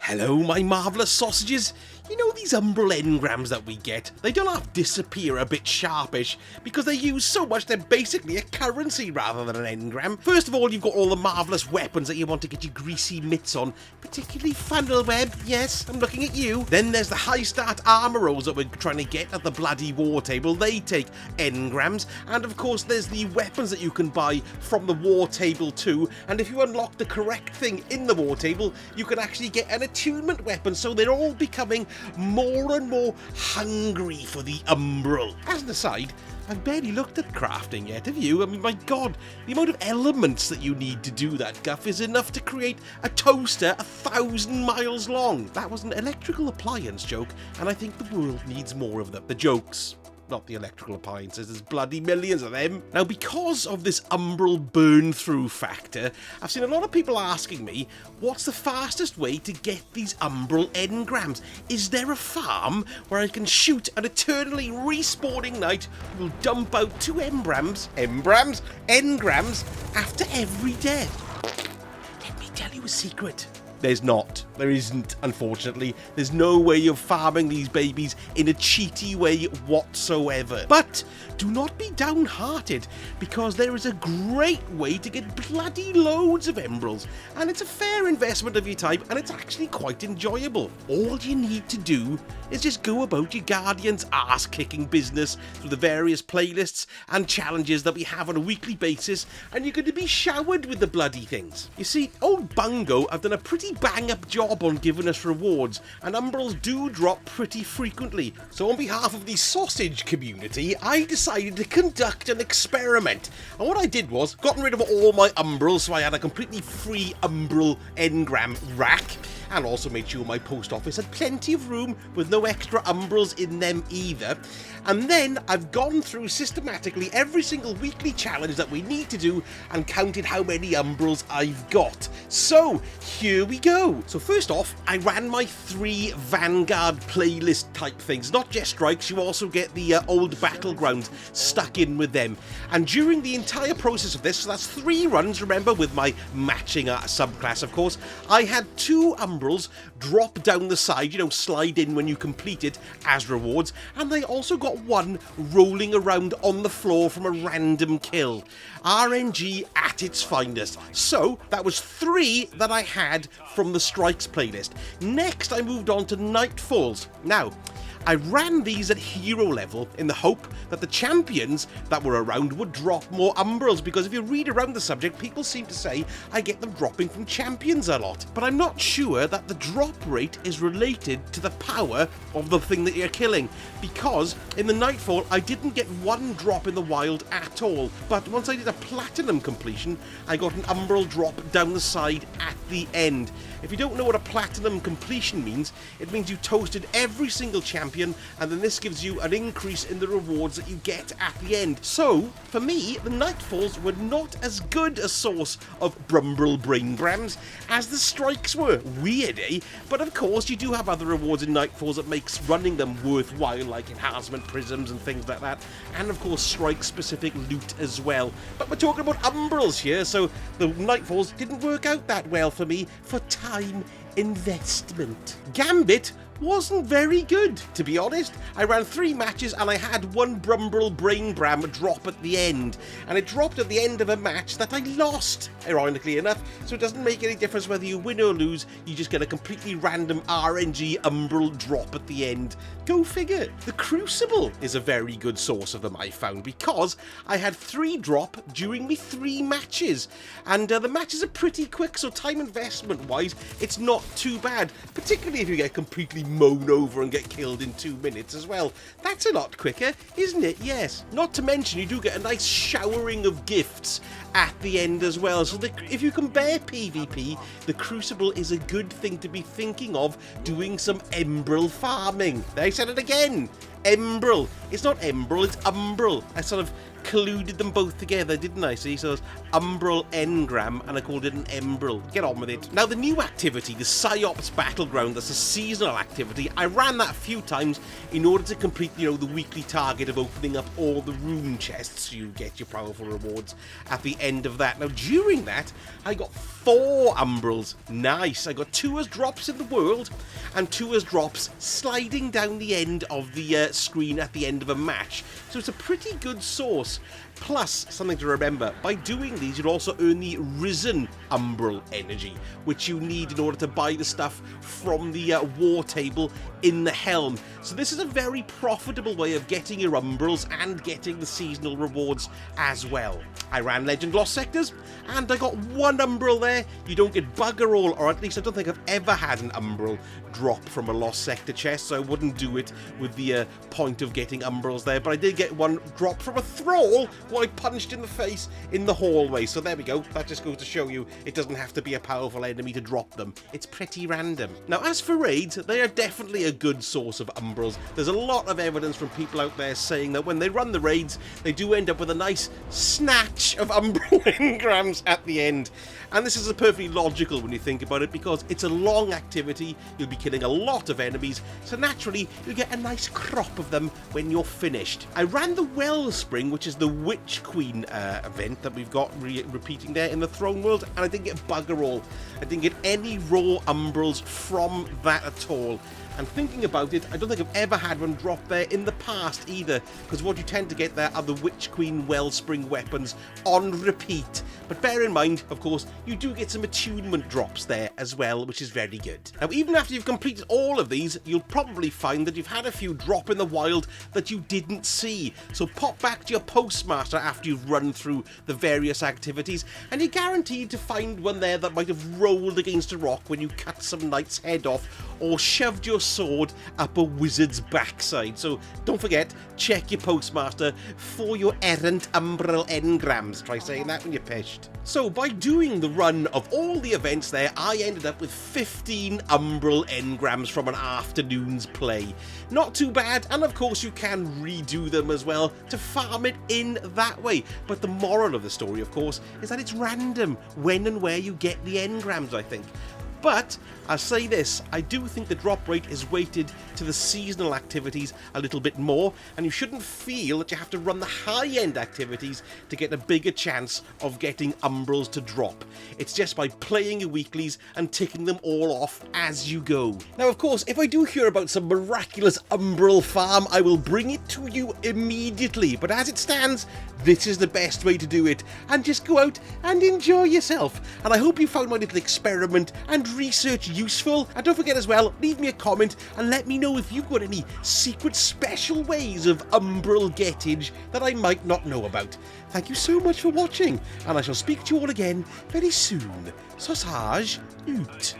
Hello, my marvellous sausages. You know these Umbral Engrams that we get? They don't half disappear a bit sharpish because they use so much they're basically a currency rather than an engram. First of all, you've got all the marvellous weapons that you want to get your greasy mitts on, particularly funnel web. Yes, I'm looking at you. Then there's the high start armor rolls that we're trying to get at the bloody war table. They take engrams. And of course, there's the weapons that you can buy from the war table too. And if you unlock the correct thing in the war table, you can actually get an attunement weapon. So they're all becoming more and more hungry for the Umbral. As an aside, I've barely looked at crafting yet, have you? I mean, my god, the amount of elements that you need to do that guff is enough to create a toaster 1,000 miles long. That was an electrical appliance joke, and I think the world needs more of them. The jokes. Not the electrical appliances, there's bloody millions of them. Now, because of this Umbral burn-through factor, I've seen a lot of people asking me, what's the fastest way to get these Umbral Engrams? Is there a farm where I can shoot an eternally respawning knight who will dump out 2 engrams after every death? Let me tell you a secret. There's not. There isn't, unfortunately. There's no way of farming these babies in a cheaty way whatsoever. But do not be downhearted, because there is a great way to get bloody loads of Umbrals, and it's a fair investment of your time, and it's actually quite enjoyable. All you need to do is just go about your Guardian's ass-kicking business through the various playlists and challenges that we have on a weekly basis, and you're going to be showered with the bloody things. You see, old Bungo have done a pretty bang-up job on giving us rewards, and Umbrals do drop pretty frequently. So on behalf of the sausage community, I decided to conduct an experiment. And what I did was, gotten rid of all my Umbrals, so I had a completely free Umbral Engram rack, and also made sure my post office had plenty of room with no extra Umbrals in them either. And then I've gone through systematically every single weekly challenge that we need to do and counted how many Umbrals I've got. So here we go. So first off, I ran my 3 Vanguard playlist type things. Not just strikes, you also get the old battlegrounds stuck in with them. And during the entire process of this, so that's 3 runs, remember, with my matching subclass, of course, I had 2 Umbrals drop down the side, you know, slide in when you complete it as rewards, and I also got 1 rolling around on the floor from a random kill. RNG at its finest. So that was 3 that I had from the Strikes playlist. Next, I moved on to Mightfalls. Now, I ran these at hero level in the hope that the champions that were around would drop more Umbrals, because if you read around the subject, people seem to say I get them dropping from champions a lot. But I'm not sure that the drop rate is related to the power of the thing that you're killing, because in the Nightfall I didn't get 1 drop in the wild at all, but once I did a platinum completion, I got an Umbral drop down the side at the end. If you don't know what a platinum completion means, it means you toasted every single champion, and then this gives you an increase in the rewards that you get at the end. So, for me, the Nightfalls were not as good a source of Umbral Braingrams as the Strikes were. Weird, eh? But of course, you do have other rewards in Nightfalls that makes running them worthwhile, like enhancement prisms and things like that, and of course, Strike-specific loot as well. But we're talking about Umbrals here, so the Nightfalls didn't work out that well for me for time investment. Gambit wasn't very good, to be honest. I ran 3 matches and I had 1 Umbral Braingram drop at the end, and it dropped at the end of a match that I lost, ironically enough, so it doesn't make any difference whether you win or lose, you just get a completely random RNG Umbral drop at the end. Go figure. The Crucible is a very good source of them, I found, because I had 3 drop during me 3 matches, and the matches are pretty quick, so time investment wise it's not too bad, particularly if you get completely mown over and get killed in 2 minutes as well. That's a lot quicker, isn't it? Yes. Not to mention you do get a nice showering of gifts at the end as well, so if you can bear PvP, the Crucible is a good thing to be thinking of doing some Umbral farming. I said it again. Umbral. It's not Umbral, it's Umbral. I sort of colluded them both together, didn't I? See, so it's Umbral Engram, and I called it an Umbral. Get on with it. Now, the new activity, the Psiops Battleground, that's a seasonal activity. I ran that a few times in order to complete, you know, the weekly target of opening up all the rune chests. So you get your powerful rewards at the end of that. Now, during that, I got 4 Umbrals. Nice. I got 2 as drops in the world and 2 as drops sliding down the end of the screen at the end of a match. So it's a pretty good source. Plus, something to remember, by doing these, you'll also earn the Risen Umbral energy, which you need in order to buy the stuff from the war table in the helm. So this is a very profitable way of getting your Umbrals and getting the seasonal rewards as well. I ran Legend Lost Sectors, and I got 1 Umbral there. You don't get bugger all, or at least I don't think I've ever had an Umbral drop from a Lost Sector chest, so I wouldn't do it with the point of getting Umbrals there. But I did get 1 drop from a Thrall who I punched in the face in the hallway. So there we go. That just goes to show you it doesn't have to be a powerful enemy to drop them. It's pretty random. Now, as for raids, they are definitely a good source of Umbrals. There's a lot of evidence from people out there saying that when they run the raids, they do end up with a nice snatch of Umbral Engrams at the end. And this is perfectly logical when you think about it, because it's a long activity, you'll be killing a lot of enemies, so naturally you get a nice crop of them when you're finished. I ran the Wellspring, which is the Witch Queen event that we've got repeating there in the Throne World, and I didn't get bugger all. I didn't get any raw Umbrals from that at all. And thinking about it, I don't think I've ever had one drop there in the past either, because what you tend to get there are the Witch Queen Wellspring weapons on repeat. But bear in mind, of course, you do get some attunement drops there as well, which is very good. Now, even after you've completed all of these, you'll probably find that you've had a few drop in the wild that you didn't see. So pop back to your postmaster after you've run through the various activities, and you're guaranteed to find one there that might have rolled against a rock when you cut some knight's head off, or shoved your sword up a wizard's backside. So don't forget, check your postmaster for your errant Umbral Engrams. Try saying that when you're pissed. So by doing the run of all the events there, I ended up with 15 Umbral Engrams from an afternoon's play. Not too bad, and of course you can redo them as well to farm it in that way. But the moral of the story, of course, is that it's random when and where you get the engrams, I think. But I'll say this, I do think the drop rate is weighted to the seasonal activities a little bit more, and you shouldn't feel that you have to run the high-end activities to get a bigger chance of getting Umbrals to drop. It's just by playing your weeklies and ticking them all off as you go. Now, of course, if I do hear about some miraculous Umbral farm, I will bring it to you immediately. But as it stands, this is the best way to do it, and just go out and enjoy yourself. And I hope you found my little experiment and research useful, and don't forget as well, leave me a comment and let me know if you've got any secret special ways of Umbral gettage that I might not know about. Thank you so much for watching, and I shall speak to you all again very soon. Sausage out.